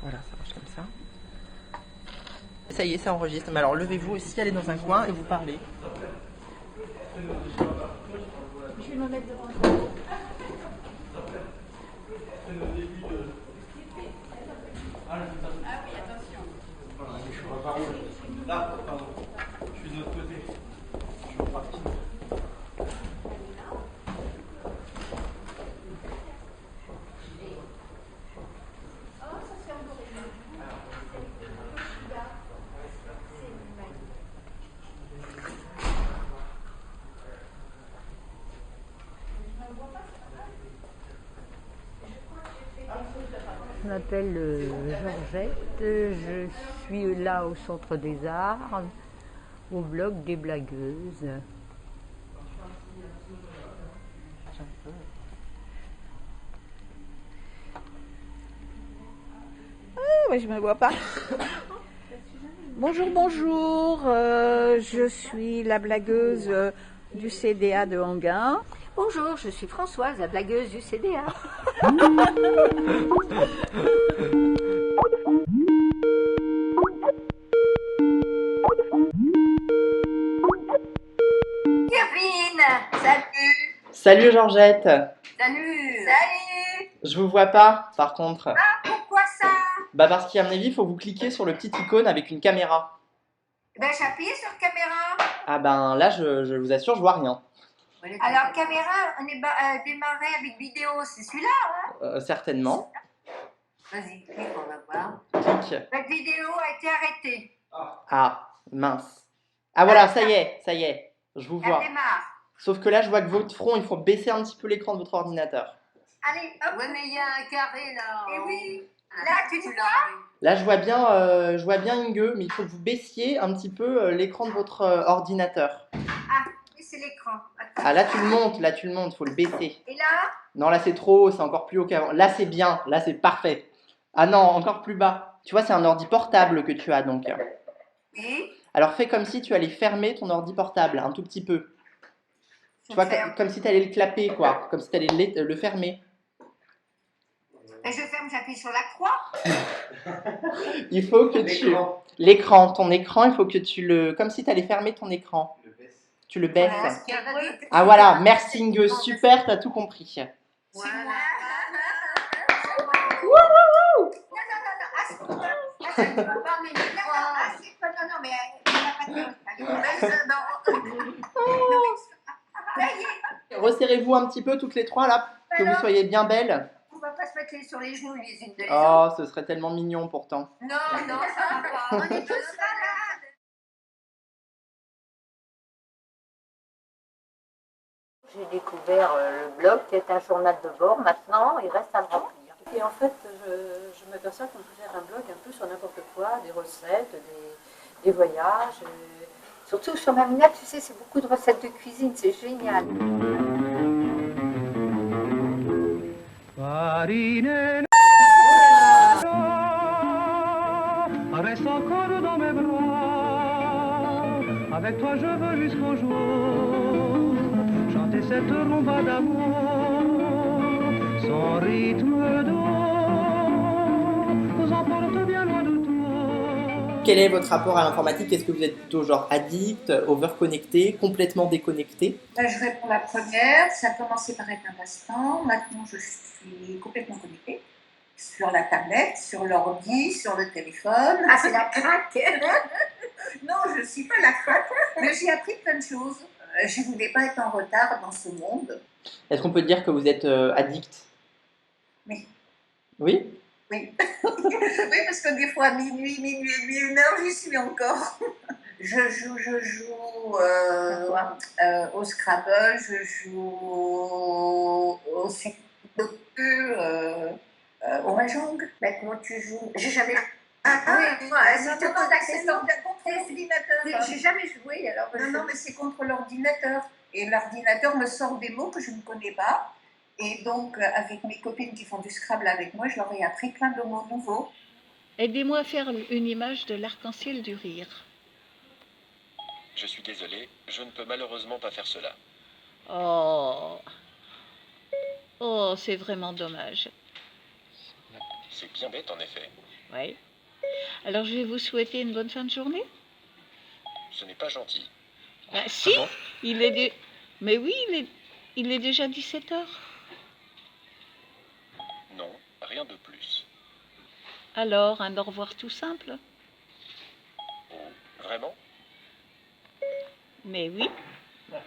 Voilà, ça marche comme ça. Ça y est, ça enregistre. Mais alors levez-vous aussi, allez dans un coin et vous parlez. Je vais me mettre devant toi. Ah oui, attention. Voilà, je suis pas par où. Là, pardon. Je suis de l'autre côté. Je suis en partie. Je m'appelle Georgette, je suis là au Centre des Arts, au blog des Blagueuses. Ouais, je me vois pas. Bonjour, bonjour. Je suis la blagueuse du CDA de Anguin. Bonjour, je suis Françoise, la blagueuse du CDA. Kevin, salut. Salut Georgette. Salut. Salut. Je vous vois pas, par contre. Ah, pourquoi ça? Bah parce qu'à mon avis, il faut vous cliquer sur le petit icône avec une caméra. Ben, j'ai appuyé sur caméra. Ah ben là, je vous assure, je vois rien. Alors, caméra, on est démarré avec vidéo, c'est celui-là? Certainement. Vas-y, clique, on va voir. Clique. Cette vidéo a été arrêtée. Ah, mince. Ah voilà, ça y est, je vous Elle vois. démarre. Sauf que là, je vois que votre front, il faut baisser un petit peu l'écran de votre ordinateur. Allez, hop. Ouais, mais il y a un carré là. Et oui. Là, tu le vois? Là, je vois bien Inge, mais il faut que vous baissiez un petit peu l'écran de votre ordinateur. Ah, oui, c'est l'écran. Attends. Ah, là, tu le montes, il faut le baisser. Et là? Non, là, c'est trop haut, c'est encore plus haut qu'avant. Là, c'est bien, là, c'est parfait. Ah non, encore plus bas. Tu vois, c'est un ordi portable que tu as, donc. Oui. Alors, fais comme si tu allais fermer ton ordi portable, un tout petit peu. Tu vois, comme si tu allais le clapper, quoi. Comme si tu allais le fermer. Et je ferme, j'appuie sur la croix. Il faut que tu... L'écran, ton écran, il faut que tu le... Comme si tu allais fermer ton écran. Tu le baisses. Voilà. Ah voilà, merci Inge, super, t'as tout compris. Voilà. Non, mais il n'y a pas de... Resserrez-vous un petit peu toutes les trois là, que vous soyez bien belles. On va pas se mettre sur les genoux les unes de les Oh, autres. ce serait tellement mignon pourtant. Non, ça va pas. On est tous malades. J'ai découvert le blog qui est un journal de bord. Maintenant, il reste à le remplir. Et en fait, je m'aperçois qu'on peut faire un blog un peu sur n'importe quoi, des recettes, des voyages. Surtout sur Mamina, tu sais, c'est beaucoup de recettes de cuisine, c'est génial. Reste encore dans mes bras, avec toi je veux jusqu'au jour, chanter cette rumba d'amour, son rythme doux, nous emporte bien loin de tout. Quel est votre rapport à l'informatique? Est-ce que vous êtes plutôt genre addict, overconnecté, complètement déconnecté? Je réponds la première. Ça a commencé par être un passe-temps. Maintenant, je suis complètement connectée. Sur la tablette, sur l'ordi, sur le téléphone. Ah, c'est la craque. Non, je ne suis pas la craque, mais j'ai appris plein de choses. Je ne voulais pas être en retard dans ce monde. Est-ce qu'on peut dire que vous êtes addict? Oui. Oui? Oui. Oui, parce que des fois, minuit et demi, 1 heure, j'y suis encore. Je joue au Scrabble, je joue au Sudoku, au Mahjong. Mais comment tu joues? J'ai jamais... c'est contre l'ordinateur. J'ai jamais joué, alors... Non, mais c'est contre l'ordinateur. Et l'ordinateur me sort des mots que je ne connais pas. Et donc, avec mes copines qui font du Scrabble avec moi, je leur ai appris plein de mots nouveaux. Aidez-moi à faire une image de l'arc-en-ciel du rire. Je suis désolé, je ne peux malheureusement pas faire cela. Oh, oh, c'est vraiment dommage. C'est bien bête en effet. Oui. Alors, je vais vous souhaiter une bonne fin de journée. Ce n'est pas gentil. Bah, si, Ah bon? il est... Mais oui, il est déjà 17h. Non, rien de plus. Alors, un au revoir tout simple. Oh, vraiment? Mais oui. Ah,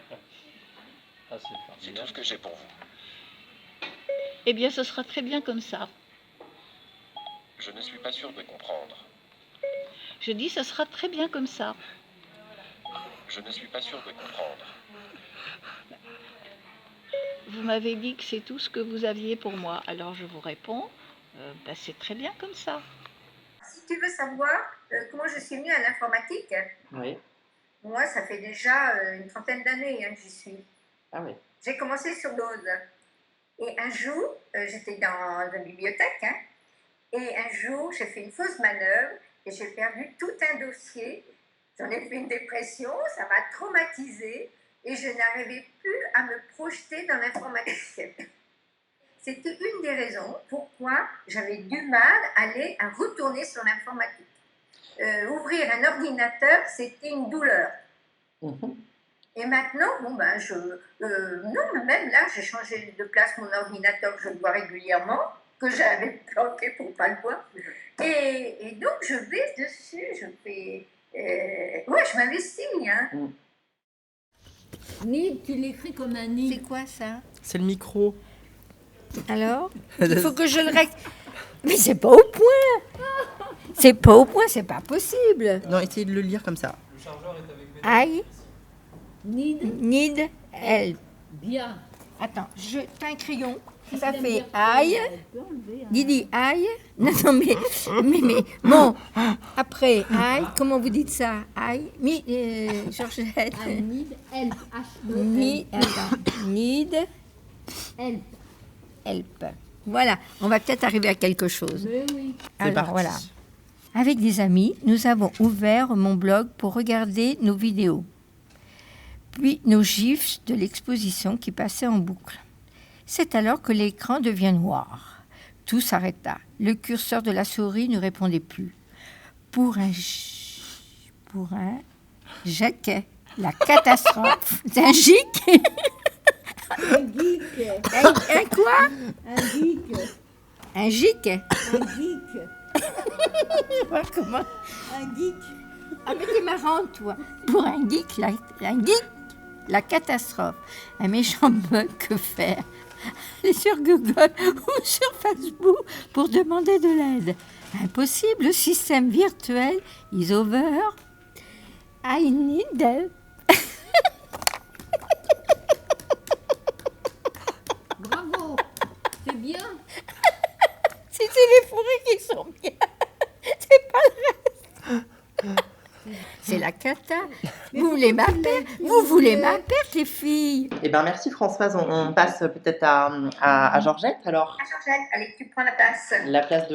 c'est C'est formidable. tout ce que j'ai pour vous. Eh bien, ce sera très bien comme ça. Je ne suis pas sûr de comprendre. Je dis, ce sera très bien comme ça. Je ne suis pas sûr de comprendre. Vous m'avez dit que c'est tout ce que vous aviez pour moi. Alors, je vous réponds, c'est très bien comme ça. Si tu veux savoir comment je suis venue à l'informatique, Oui. moi, ça fait déjà une trentaine d'années que j'y suis. Ah oui. J'ai commencé sur DOS. Et un jour, j'étais dans une bibliothèque, hein, et un jour, j'ai fait une fausse manœuvre et j'ai perdu tout un dossier. J'en ai fait une dépression, ça m'a traumatisée et je n'arrivais plus à me projeter dans l'informatique. C'était une des raisons pourquoi j'avais du mal à retourner sur l'informatique. Ouvrir un ordinateur, c'était une douleur. Et maintenant, bon ben, non, même là, j'ai changé de place mon ordinateur que je vois régulièrement, que j'avais planqué pour pas le voir. Et donc, je vais dessus, je fais... ouais, je m'investis, hein. Nid, tu l'écris comme un nid. C'est quoi ça? C'est le micro. Alors? Il faut que je le règle. Mais c'est pas au point. C'est pas au point, c'est pas possible. Non, essayez de le lire comme ça. Le chargeur est avec mes... I Nid, need help. bien. Attends, t'as un crayon. Ça Il aime fait bien I. elle peut enlever, hein. Didi, I. Non, non, mais, bon. Après, I, comment vous dites ça? I, Georgette. I need help. Need Help. help. Voilà, on va peut-être arriver à quelque chose. Mais oui. C'est Alors parti. voilà. Avec des amis, nous avons ouvert mon blog pour regarder nos vidéos, puis nos gifs de l'exposition qui passaient en boucle. C'est alors que l'écran devient noir. Tout s'arrêta. Le curseur de la souris ne répondait plus. Pour un jaquet, la catastrophe. C'est un gic. Un geek. Un quoi? Un geek. Un gic. Un geek. Voir comment. Un geek. Ah mais t'es marrante toi. Pour un geek, la catastrophe. Un méchant bug, que faire? Aller sur Google ou sur Facebook pour demander de l'aide. Impossible, le système virtuel is over. I need help. Bravo. C'est bien. Si c'est les fourrés qui sont bien, c'est pas le reste. C'est la cata. Vous voulez ma perte? Vous voulez ma perte, les filles? Eh bien, merci Françoise. On passe peut-être à Georgette alors. Ah, Georgette, allez, tu prends la place. La place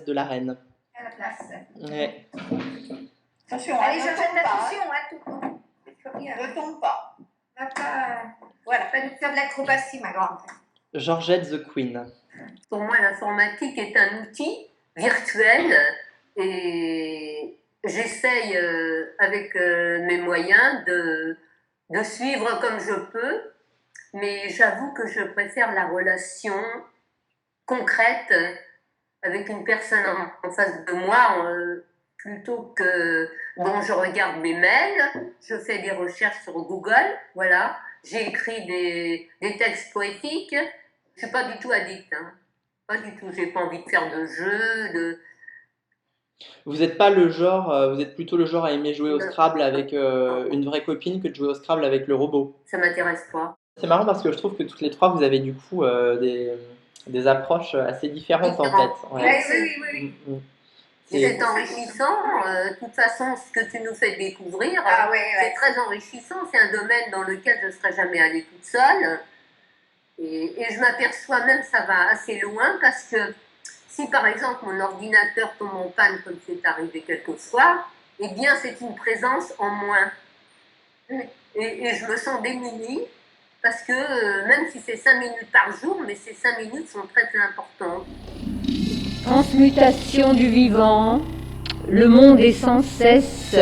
de la reine. À la place. Ouais. Attention, Allez, ne Georgette, tombe pas, attention, hein, tout. Ne tombe pas. Va pas... Voilà, pas nous faire de l'acrobatie, ma grande. Georgette the Queen. Pour moi, l'informatique est un outil virtuel et j'essaye avec mes moyens de suivre comme je peux, mais j'avoue que je préfère la relation concrète avec une personne en face de moi plutôt que... Bon, je regarde mes mails, je fais des recherches sur Google, voilà, j'ai écrit des textes poétiques, je suis pas du tout addict, hein. Pas du tout, j'ai pas envie de faire de jeux, Vous n'êtes pas le genre, vous êtes plutôt le genre à aimer jouer au Scrabble avec une vraie copine que de jouer au Scrabble avec le robot. ça m'intéresse pas. C'est marrant parce que je trouve que toutes les trois, vous avez du coup des approches assez différentes en fait. Ouais. Oui. C'est enrichissant, de toute façon, ce que tu nous fais découvrir, Ah ouais, c'est très enrichissant, c'est un domaine dans lequel je ne serais jamais allée toute seule. Et je m'aperçois même ça va assez loin parce que si par exemple mon ordinateur tombe en panne comme c'est arrivé quelquefois, eh bien c'est une présence en moins. Et je me sens démunie parce que même si c'est 5 minutes par jour, mais ces 5 minutes sont très importantes. Transmutation du vivant, le monde est sans cesse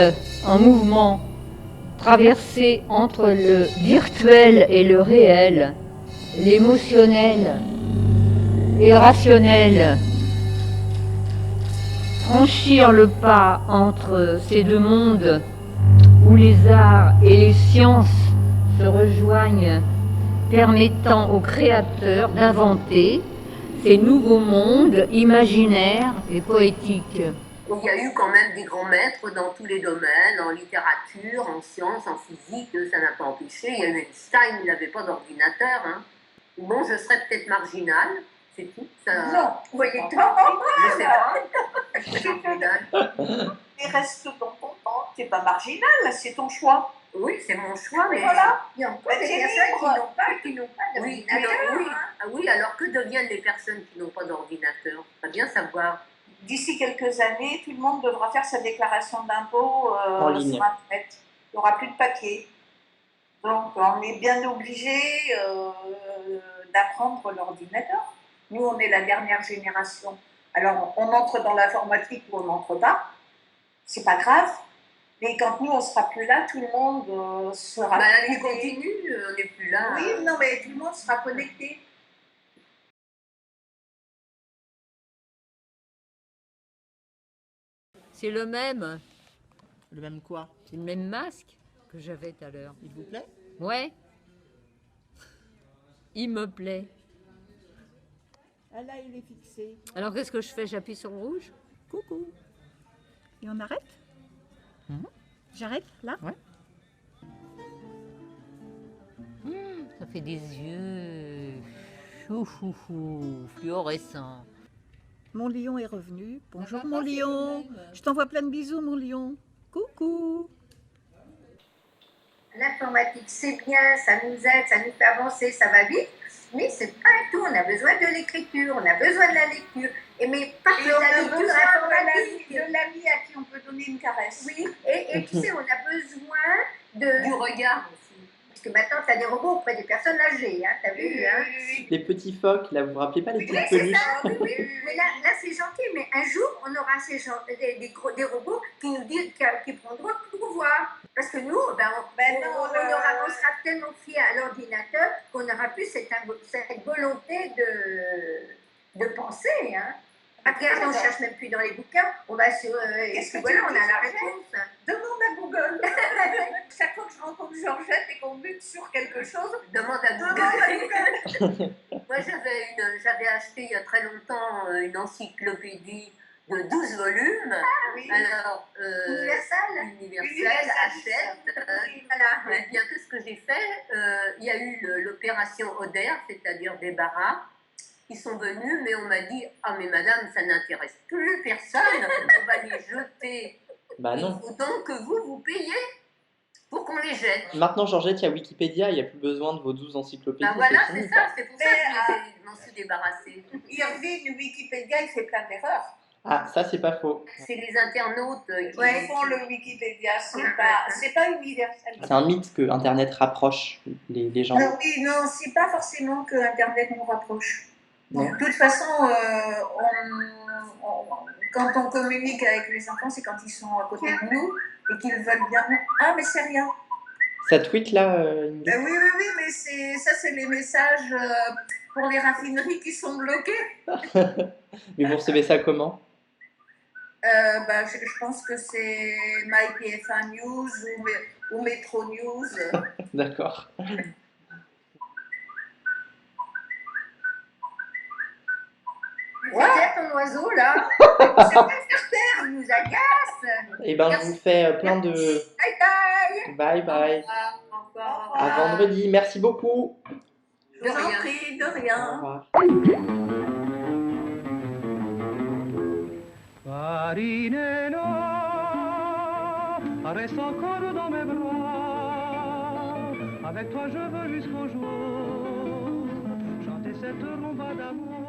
en mouvement, traversé entre le virtuel et le réel, l'émotionnel et le rationnel. Franchir le pas entre ces deux mondes où les arts et les sciences se rejoignent, permettant aux créateurs d'inventer ces nouveaux mondes imaginaires et poétiques. Il y a eu quand même des grands maîtres dans tous les domaines, en littérature, en sciences, en physique, ça n'a pas empêché. Il y a eu Einstein, il n'avait pas d'ordinateur. Hein. Bon, je serais peut-être marginale, c'est tout. Ça... Non, vous voyez, je sais pas. Je suis marginale. Et reste dans ton temps, t'es pas marginal, c'est ton choix. Oui, c'est mon choix, mais voilà. il y a encore des personnes qui n'ont pas d'ordinateur. Oui, alors que deviennent les personnes qui n'ont pas d'ordinateur? Très bien savoir. D'ici quelques années, tout le monde devra faire sa déclaration d'impôt en ligne. sur Internet. Il n'y aura plus de papier. Donc, on est bien obligé d'apprendre l'ordinateur. Nous, on est la dernière génération. Alors, on entre dans l'informatique ou on n'entre pas. C'est pas grave. Mais quand nous, on sera plus là, tout le monde sera la vie continue, on n'est plus là. Oui, non, mais tout le monde sera connecté. C'est le même. Le même quoi? C'est le même masque que j'avais tout à l'heure. Il vous plaît? Ouais. Il me plaît. Ah là, il est fixé. Alors qu'est-ce que je fais? J'appuie sur le rouge? Coucou. Et on arrête? J'arrête là? Ouais. Ça fait des yeux fluorescents. Mon lion est revenu. Bonjour mon lion. Je t'envoie plein de bisous mon lion. Coucou. L'informatique, c'est bien, ça nous aide, ça nous fait avancer, ça va vite. Mais c'est pas tout. On a besoin de l'écriture, on a besoin de la lecture. Mais pas que la lecture informatique. De l'ami à qui on peut donner une caresse. Oui, et tu sais, on a besoin du regard aussi. Parce que maintenant, tu as des robots auprès des personnes âgées, hein, t'as vu, hein? Les petits phoques, là, vous vous rappelez pas les petites c'est peluches? ça, oui. Mais là c'est gentil, mais un jour, on aura des robots qui nous disent, qui prendront le pouvoir. Parce que nous, on sera tellement fiers à l'ordinateur qu'on n'aura plus cette volonté de penser, hein. Regarde, on ne cherche même plus dans les bouquins, on va sur... voilà, on a la réponse. Demande à Google. Chaque fois que je rencontre Georgette et qu'on bute sur quelque chose, demande à Google. Moi, j'avais acheté il y a très longtemps une encyclopédie de 12 volumes. Ah, oui. Alors, Universal, Hachette. Voilà. Et bien, qu'est-ce que j'ai fait? Il y a eu l'opération Oder, c'est-à-dire débarras. Ils sont venus, mais on m'a dit « Ah, mais madame, ça n'intéresse plus personne, on va les jeter. » Bah non. Il faut donc que vous payez pour qu'on les jette. Maintenant, Georgette, il y a Wikipédia, il n'y a plus besoin de vos 12 encyclopédies. Bah voilà, c'est ça, c'est pour ça que je m'en suis débarrassée. Irvine, Wikipédia, il fait plein d'erreurs. Ah, ça, c'est pas faux. C'est les internautes qui font le Wikipédia, c'est pas universel. C'est un mythe que Internet rapproche les gens. Oui, non, c'est pas forcément que Internet nous rapproche. Non. De toute façon, quand on communique avec les enfants, c'est quand ils sont à côté de nous et qu'ils veulent bien. Ah, mais c'est rien. Ça tweet là oui, mais ça, c'est les messages pour les raffineries qui sont bloquées. Mais vous recevez ça comment? Je pense que c'est MyPFA News ou Metro News. D'accord. Ouais, ton oiseau là. C'est pas faire taire, il nous agace. Et ben, je vous fais plein de. Bye bye. Bye bye. Au revoir. À vendredi. Merci beaucoup. Je vous en prie, de rien. Au revoir. Farinella, reste encore dans mes bras. Avec toi je veux jusqu'au jour chanter cette rumba d'amour.